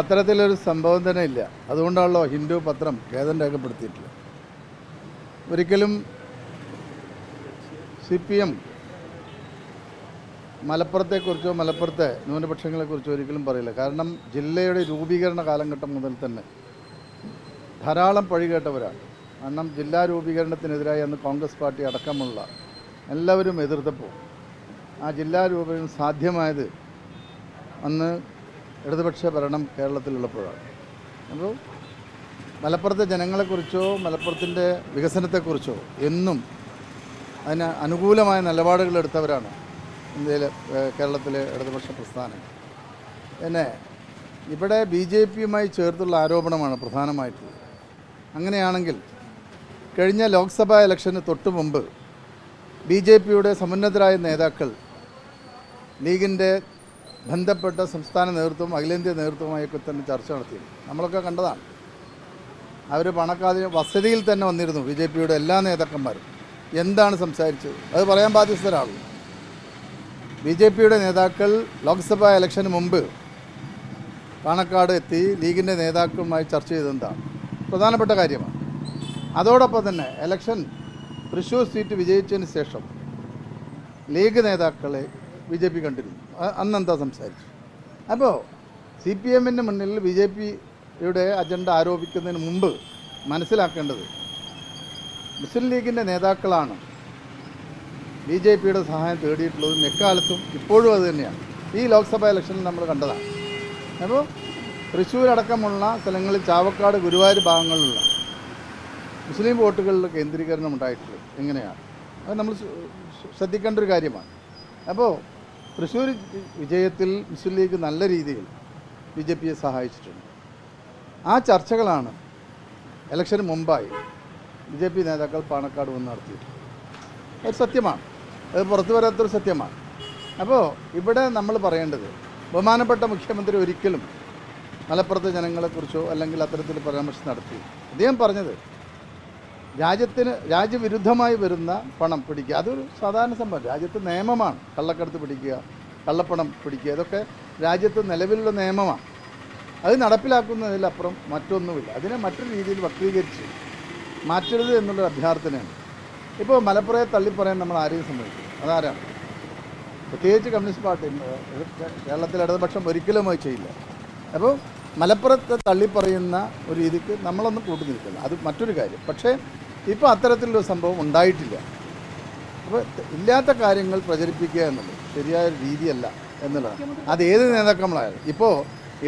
അത്തരത്തിലൊരു സംഭവം തന്നെ ഇല്ല. അതുകൊണ്ടാണല്ലോ ഹിന്ദു പത്രം ഖേദം രേഖപ്പെടുത്തിയിട്ടില്ല. ഒരിക്കലും CPM മലപ്പുറത്തെക്കുറിച്ചോ മലപ്പുറത്തെ ന്യൂനപക്ഷങ്ങളെക്കുറിച്ചോ ഒരിക്കലും പറയില്ല. കാരണം ജില്ലയുടെ രൂപീകരണ കാലഘട്ടം മുതൽ തന്നെ ധാരാളം പഴി കേട്ടവരാണ്. കാരണം ജില്ലാ രൂപീകരണത്തിനെതിരായി അന്ന് കോൺഗ്രസ് പാർട്ടി അടക്കമുള്ള എല്ലാവരും എതിർത്തപ്പോൾ ആ ജില്ലാ രൂപീകരണം സാധ്യമായത് അന്ന് ഇടതുപക്ഷ ഭരണം കേരളത്തിലുള്ളപ്പോഴാണ്. അപ്പോൾ മലപ്പുറത്തെ ജനങ്ങളെക്കുറിച്ചോ മലപ്പുറത്തിൻ്റെ വികസനത്തെക്കുറിച്ചോ എന്നും അതിന് അനുകൂലമായ നിലപാടുകൾ എടുത്തവരാണ് ഇന്ത്യയിലെ കേരളത്തിലെ ഇടതുപക്ഷ പ്രസ്ഥാനം. പിന്നെ ഇവിടെ BJPയുമായി ചേർത്തുള്ള ആരോപണമാണ് പ്രധാനമായിട്ടുള്ളത്. അങ്ങനെയാണെങ്കിൽ കഴിഞ്ഞ ലോക്സഭാ ഇലക്ഷന് തൊട്ട് മുമ്പ് BJPയുടെ സമുന്നതരായ നേതാക്കൾ ലീഗിൻ്റെ ബന്ധപ്പെട്ട സംസ്ഥാന നേതൃത്വം അഖിലേന്ത്യാ നേതൃത്വവുമായൊക്കെ തന്നെ ചർച്ച നടത്തിയിരുന്നു. നമ്മളൊക്കെ കണ്ടതാണ്. അവർ പണക്കാതെ വസതിയിൽ തന്നെ വന്നിരുന്നു. BJPയുടെ എല്ലാ നേതാക്കന്മാരും എന്താണ് സംസാരിച്ചത് അത് പറയാൻ ബാധ്യസ്ഥരാണ്. BJPയുടെ നേതാക്കൾ ലോക്സഭാ ഇലക്ഷന് മുമ്പ് പാണക്കാട് എത്തി ലീഗിൻ്റെ നേതാക്കളുമായി ചർച്ച ചെയ്തെന്താണ് പ്രധാനപ്പെട്ട കാര്യമാണ്. അതോടൊപ്പം തന്നെ ഇലക്ഷൻ തൃശ്ശൂർ സീറ്റ് വിജയിച്ചതിന് ശേഷം ലീഗ് നേതാക്കളെ BJP കണ്ടിരുന്നു. അന്നെന്താ സംസാരിച്ചു? അപ്പോൾ CPMൻ്റെ മുന്നിൽ BJPയുടെ അജണ്ട ആരോപിക്കുന്നതിന് മുമ്പ് മനസ്സിലാക്കേണ്ടത് മുസ്ലിം ലീഗിൻ്റെ നേതാക്കളാണ് BJPയുടെ സഹായം തേടിയിട്ടുള്ളതും എക്കാലത്തും ഇപ്പോഴും അത് തന്നെയാണ്. ഈ ലോക്സഭാ ഇലക്ഷനിൽ നമ്മൾ കണ്ടതാണ്. അപ്പോൾ തൃശ്ശൂരടക്കമുള്ള സ്ഥലങ്ങളിൽ ചാവക്കാട് ഗുരുവായൂർ ഭാഗങ്ങളിലുള്ള മുസ്ലിം വോട്ടുകളിൽ കേന്ദ്രീകരണം ഉണ്ടായിട്ടുള്ളത് എങ്ങനെയാണ് അത് നമ്മൾ ശ്രദ്ധിക്കേണ്ട ഒരു കാര്യമാണ്. അപ്പോൾ തൃശ്ശൂർ വിജയത്തിൽ മുസ്ലിം ലീഗ് നല്ല രീതിയിൽ BJPയെ സഹായിച്ചിട്ടുണ്ട്. ആ ചർച്ചകളാണ് ഇലക്ഷന് മുമ്പായി BJP നേതാക്കൾ പാണക്കാട് വന്ന് നടത്തിയിട്ടുണ്ട്. അത് സത്യമാണ്, അത് പുറത്തു വരാത്തൊരു സത്യമാണ്. അപ്പോൾ ഇവിടെ നമ്മൾ പറയേണ്ടത് ബഹുമാനപ്പെട്ട മുഖ്യമന്ത്രി ഒരിക്കലും മലപ്പുറത്തെ ജനങ്ങളെക്കുറിച്ചോ അല്ലെങ്കിൽ അത്തരത്തിൽ പരാമർശം നടത്തി. അദ്ദേഹം പറഞ്ഞത് രാജ്യവിരുദ്ധമായി വരുന്ന പണം പിടിക്കുക അതൊരു സാധാരണ സംഭവം. രാജ്യത്ത് നിയമമാണ്. കള്ളക്കടത്ത് പിടിക്കുക, കള്ളപ്പണം പിടിക്കുക, ഇതൊക്കെ രാജ്യത്ത് നിലവിലുള്ള നിയമമാണ്. അത് നടപ്പിലാക്കുന്നതിലപ്പുറം മറ്റൊന്നുമില്ല. അതിനെ മറ്റൊരു രീതിയിൽ വക്രീകരിച്ച് മാറ്റരുത് എന്നുള്ളൊരു അഭ്യർത്ഥനയാണ്. ഇപ്പോൾ മലപ്പുറത്തെ തള്ളിപ്പറയാൻ നമ്മൾ ആരെയും സമ്മതിക്കും. അതാരാണ്? പ്രത്യേകിച്ച് കമ്മ്യൂണിസ്റ്റ് പാർട്ടി കേരളത്തിലെ ഇടതുപക്ഷം ഒരിക്കലും അത് ചെയ്യില്ല. അപ്പോൾ മലപ്പുറത്തെ തള്ളിപ്പറയുന്ന ഒരു രീതിക്ക് നമ്മളൊന്നും കൂട്ടുനിൽക്കില്ല. അത് മറ്റൊരു കാര്യം. പക്ഷേ ഇപ്പോൾ അത്തരത്തിലൊരു സംഭവം ഉണ്ടായിട്ടില്ല. അപ്പോൾ ഇല്ലാത്ത കാര്യങ്ങൾ പ്രചരിപ്പിക്കുക എന്നുള്ളത് ശരിയായ രീതിയല്ല എന്നുള്ളതാണ്. അത് ഏത് നേതാക്കളായാലും. ഇപ്പോൾ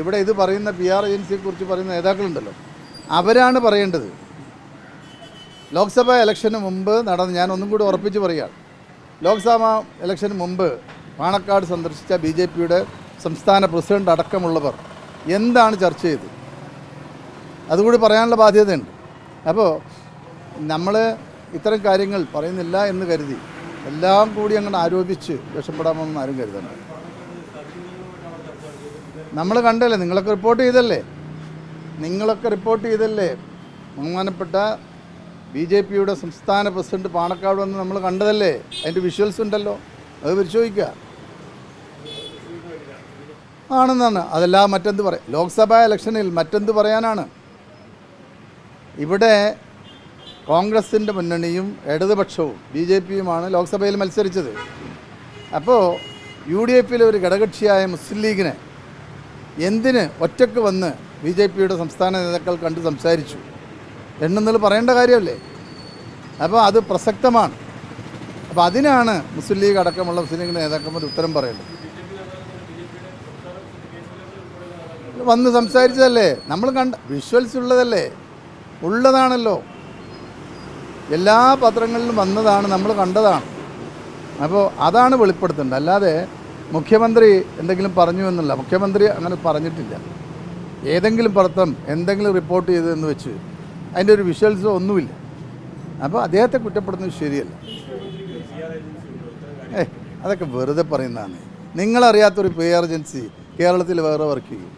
ഇവിടെ ഇത് പറയുന്ന PR ഏജൻസിയെക്കുറിച്ച് പറയുന്ന നേതാക്കളുണ്ടല്ലോ, അവരാണ് പറയേണ്ടത്. ലോക്സഭാ ഇലക്ഷന് മുമ്പ് ഞാൻ ഒന്നും കൂടി ഉറപ്പിച്ച് പറയുകയാണ്. ലോക്സഭാ ഇലക്ഷന് മുമ്പ് പാണക്കാട് സന്ദർശിച്ച BJPയുടെ സംസ്ഥാന പ്രസിഡന്റ് അടക്കമുള്ളവർ എന്താണ് ചർച്ച ചെയ്തത് അതുകൂടി പറയാനുള്ള ബാധ്യതയുണ്ട്. അപ്പോൾ നമ്മൾ ഇത്തരം കാര്യങ്ങൾ പറയുന്നില്ല എന്ന് കരുതി എല്ലാം കൂടി അങ്ങനെ ആരോപിച്ച് രക്ഷപ്പെടാമെന്ന് ആരും കരുതണ്ട. നമ്മൾ കണ്ടല്ലേ, നിങ്ങളൊക്കെ റിപ്പോർട്ട് ചെയ്തല്ലേ ബഹുമാനപ്പെട്ട BJPയുടെ സംസ്ഥാന പ്രസിഡന്റ് പാണക്കാട് വന്ന് നമ്മൾ കണ്ടതല്ലേ. അതിൻ്റെ വിഷ്വൽസ് ഉണ്ടല്ലോ, അത് പരിശോധിക്കുക. ആണെന്നാണ്. അതെല്ലാം മറ്റെന്ത് പറയാം. ലോക്സഭാ ഇലക്ഷനിൽ മറ്റെന്ത് പറയാനാണ്? ഇവിടെ കോൺഗ്രസിൻ്റെ മുന്നണിയും ഇടതുപക്ഷവും BJPയുമാണ് ലോക്സഭയിൽ മത്സരിച്ചത്. അപ്പോൾ UDFയിലെ ഒരു ഘടകകക്ഷിയായ മുസ്ലിം ലീഗിനെ എന്തിന് ഒറ്റക്ക് വന്ന് BJPയുടെ സംസ്ഥാന നേതാക്കൾ കണ്ട് സംസാരിച്ചു എന്നെന്നുള്ളത് പറയേണ്ട കാര്യമല്ലേ? അപ്പോൾ അത് പ്രസക്തമാണ്. അപ്പോൾ അതിനാണ് മുസ്ലിം ലീഗ് അടക്കമുള്ള മുസ്ലിം ലീഗ് നേതാക്കന്മാർ ഉത്തരം പറയേണ്ടത്. വന്ന് സംസാരിച്ചതല്ലേ, നമ്മൾ കണ്ട വിഷ്വൽസ് ഉള്ളതാണല്ലോ, എല്ലാ പത്രങ്ങളിലും വന്നതാണ്, നമ്മൾ കണ്ടതാണ്. അപ്പോൾ അതാണ് വെളിപ്പെടുത്തേണ്ടത്. അല്ലാതെ മുഖ്യമന്ത്രി എന്തെങ്കിലും പറഞ്ഞു എന്നല്ല. മുഖ്യമന്ത്രി അങ്ങനെ പറഞ്ഞിട്ടില്ല. ഏതെങ്കിലും പത്രം എന്തെങ്കിലും റിപ്പോർട്ട് ചെയ്തതെന്ന് വെച്ച് അതിൻ്റെ ഒരു വിഷ്വൽസോ ഒന്നുമില്ല. അപ്പോൾ അദ്ദേഹത്തെ കുറ്റപ്പെടുന്നത് ശരിയല്ല. അതൊക്കെ വെറുതെ പറയുന്നതാണ്. നിങ്ങളറിയാത്തൊരു PR ഏജൻസി കേരളത്തിൽ വേറെ വർക്ക് ചെയ്യും.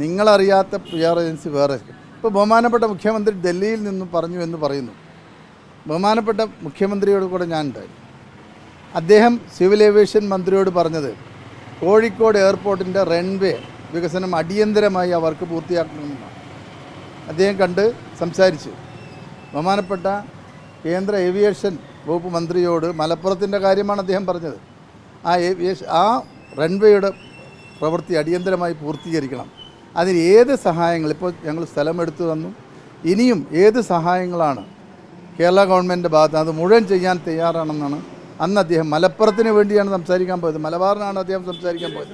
നിങ്ങളറിയാത്ത PR ഏജൻസി വേറെ. ഇപ്പോൾ ബഹുമാനപ്പെട്ട മുഖ്യമന്ത്രി ഡൽഹിയിൽ നിന്നും പറഞ്ഞു എന്ന് പറയുന്നു. ബഹുമാനപ്പെട്ട മുഖ്യമന്ത്രിയോട് കൂടെ ഞാനുണ്ടായി. അദ്ദേഹം സിവിൽ ഏവിയേഷൻ മന്ത്രിയോട് പറഞ്ഞത് കോഴിക്കോട് എയർപോർട്ടിൻ്റെ റൺവേ വികസനം അടിയന്തരമായി ആ വർക്ക് പൂർത്തിയാക്കണമെന്നാണ് അദ്ദേഹം കണ്ട് സംസാരിച്ചു. ബഹുമാനപ്പെട്ട കേന്ദ്ര ഏവിയേഷൻ വകുപ്പ് മന്ത്രിയോട് മലപ്പുറത്തിൻ്റെ കാര്യമാണ് അദ്ദേഹം പറഞ്ഞത്. ആ റൺവേയുടെ പ്രവൃത്തി അടിയന്തരമായി പൂർത്തീകരിക്കണം. അതിന് ഏത് സഹായങ്ങൾ, ഇപ്പോൾ ഞങ്ങൾ സ്ഥലമെടുത്തു തന്നു, ഇനിയും ഏത് സഹായങ്ങളാണ് കേരള ഗവൺമെൻറ്റിൻ്റെ ഭാഗത്ത് അത് മുഴുവൻ ചെയ്യാൻ തയ്യാറാണെന്നാണ് അന്ന് അദ്ദേഹം മലപ്പുറത്തിന് വേണ്ടിയാണ് സംസാരിക്കാൻ പോയത്. മലബാറിനാണ് അദ്ദേഹം സംസാരിക്കാൻ പോയത്.